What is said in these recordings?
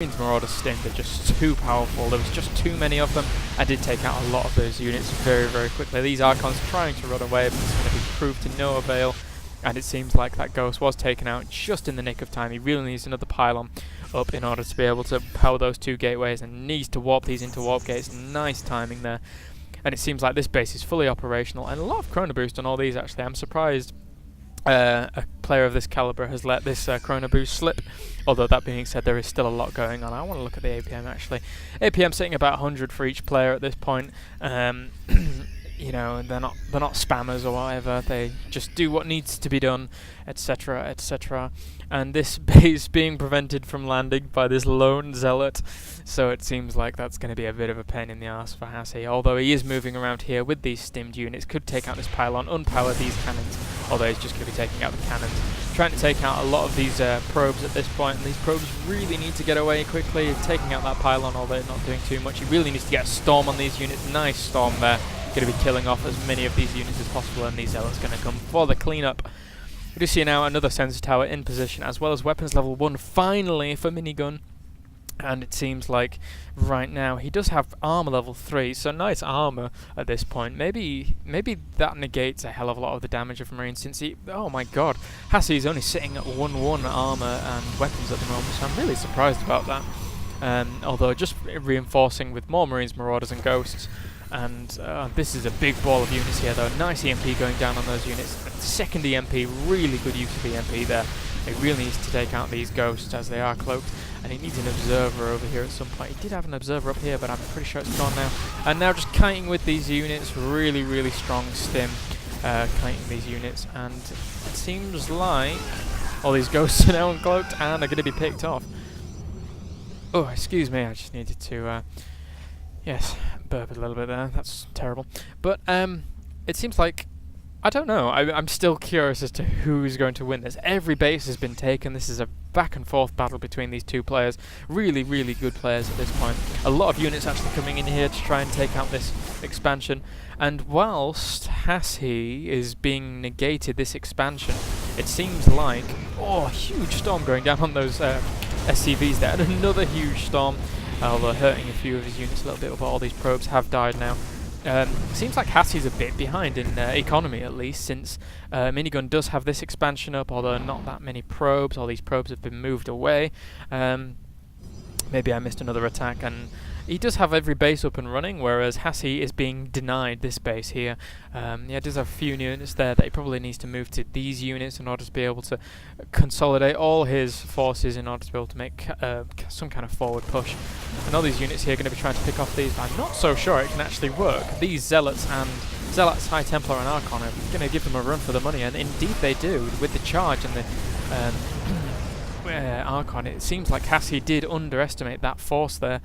Marauder stim, they're just too powerful. There was just too many of them. I did take out a lot of those units very quickly. These Archons trying to run away, but it's going to be proved to no avail. And it seems like that Ghost was taken out just in the nick of time. He really needs another pylon up in order to be able to power those two gateways, and needs to warp these into warp gates. Nice timing there. And it seems like this base is fully operational, and a lot of chrono boost on all these actually. I'm surprised a player of this caliber has let this chrono boost slip. Although that being said, there is still a lot going on. I want to look at the APM actually. APM sitting about 100 for each player at this point. You know, they're not spammers or whatever. They just do what needs to be done, etc., etc. And this base being prevented from landing by this lone zealot, so it seems like that's going to be a bit of a pain in the arse for HasHe. Although he is moving around here with these stimmed units, could take out this pylon, unpower these cannons. Although he's just going to be taking out the cannons, trying to take out a lot of these probes at this point. And these probes really need to get away quickly. Taking out that pylon, although not doing too much. He really needs to get a storm on these units. Nice storm there. Going to be killing off as many of these units as possible, and these zealots going to come for the cleanup. We do see now another sensor tower in position, as well as weapons level 1 finally for Minigun. And it seems like right now he does have armor level 3, so nice armor at this point. Maybe that negates a hell of a lot of the damage of Marine, since he, oh my god, HasHe is only sitting at 1-1 armor and weapons at the moment, so I'm really surprised about that. Although just reinforcing with more Marines, Marauders and Ghosts. And this is a big ball of units here though. Nice EMP going down on those units. Second EMP, really good use of EMP there. He really needs to take out these Ghosts as they are cloaked. And he needs an observer over here at some point. He did have an observer up here, but I'm pretty sure it's gone now. And now just kiting with these units. Really strong stim. Kiting these units. And it seems like all these Ghosts are now uncloaked and are going to be picked off. Oh, excuse me. I just needed to... yes, burp a little bit there. That's terrible. But it seems like, I don't know. I'm still curious as to who's going to win this. Every base has been taken. This is a back and forth battle between these two players. Really good players at this point. A lot of units actually coming in here to try and take out this expansion. And whilst HasHe is being negated this expansion, it seems like, oh, a huge storm going down on those SCVs there. And another huge storm. Although hurting a few of his units a little bit, but all these probes have died now. Seems like HasHe's a bit behind in economy, at least, since Minigun does have this expansion up, although not that many probes. All these probes have been moved away. Maybe I missed another attack, and he does have every base up and running, whereas HasHe is being denied this base here. Yeah, does have a few units there that he probably needs to move to these units in order to be able to consolidate all his forces in order to be able to make some kind of forward push. And all these units here are going to be trying to pick off these, but I'm not so sure it can actually work. These Zealots, High Templar and Archon are going to give them a run for the money, and indeed they do, with the charge and the Archon. It seems like HasHe did underestimate that force there.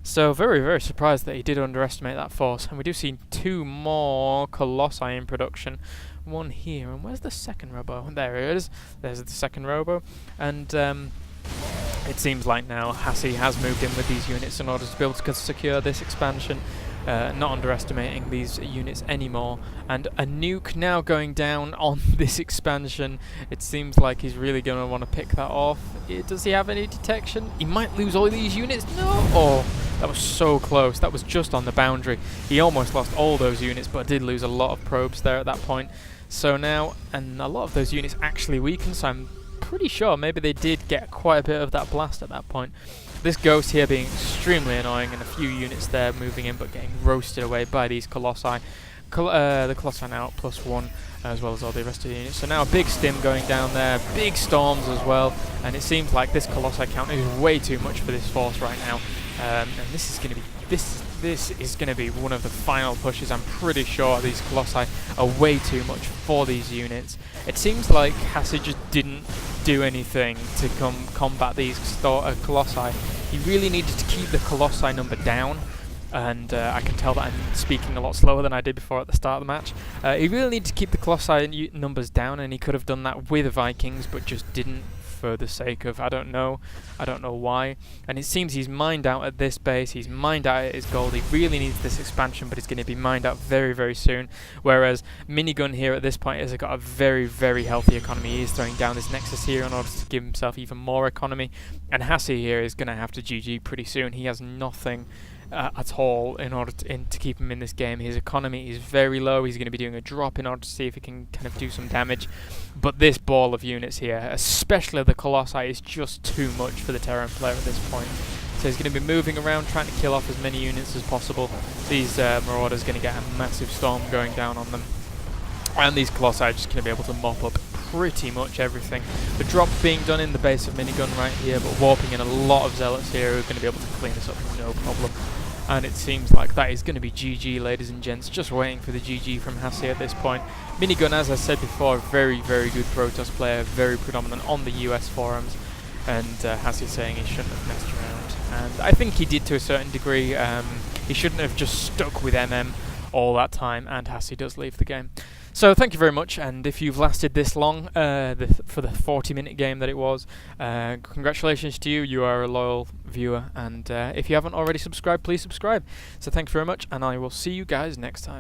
So very surprised that he did underestimate that force. And we do see 2 more Colossi in production. One here, and where's the second robo? There it is. There's the second robo. And it seems like now HasHe has moved in with these units in order to be able to secure this expansion. Not underestimating these units anymore. And a nuke now going down on this expansion. It seems like he's really going to want to pick that off. Does he have any detection? He might lose all these units. No! Oh, that was so close. That was just on the boundary. He almost lost all those units, but did lose a lot of probes there at that point. So now, and a lot of those units actually weakened, so I'm pretty sure maybe they did get quite a bit of that blast at that point. This Ghost here being extremely annoying, and a few units there moving in but getting roasted away by these Colossi. The Colossi now at +1, as well as all the rest of the units. So now a big stim going down there, big storms as well, and it seems like this Colossi count is way too much for this force right now. And this is going to be this is going to be one of the final pushes. I'm pretty sure these Colossi are way too much for these units. It seems like HasHe just didn't do anything to combat these Colossi. He really needed to keep the Colossi number down, and I can tell that I'm speaking a lot slower than I did before at the start of the match. He really needed to keep the Colossi numbers down, and he could have done that with Vikings, but just didn't for the sake of, I don't know why. And it seems he's mined out at this base, he's mined out at his gold, he really needs this expansion, but he's going to be mined out very, very soon. Whereas Minigun here at this point has got a very, very healthy economy. He is throwing down this Nexus here in order to give himself even more economy. And HasHe here is going to have to GG pretty soon. He has nothing at all in order to keep him in this game. His economy is very low. He's going to be doing a drop in order to see if he can kind of do some damage. But this ball of units here, especially the Colossi, is just too much for the Terran player at this point. So he's going to be moving around, trying to kill off as many units as possible. These Marauders are going to get a massive storm going down on them. And these Colossi are just going to be able to mop up pretty much everything. The drop being done in the base of Minigun right here, but warping in a lot of Zealots here who are going to be able to clean this up no problem. And it seems like that is going to be GG, ladies and gents. Just waiting for the GG from HasHe at this point. Minigun, as I said before, very, very good Protoss player, very predominant on the US forums. And HasHe saying he shouldn't have messed around. And I think he did to a certain degree. He shouldn't have just stuck with MM all that time, and HasHe does leave the game. So thank you very much, and if you've lasted this long for the 40-minute game that it was, congratulations to you. You are a loyal viewer, and if you haven't already subscribed, please subscribe. So thank you very much, and I will see you guys next time.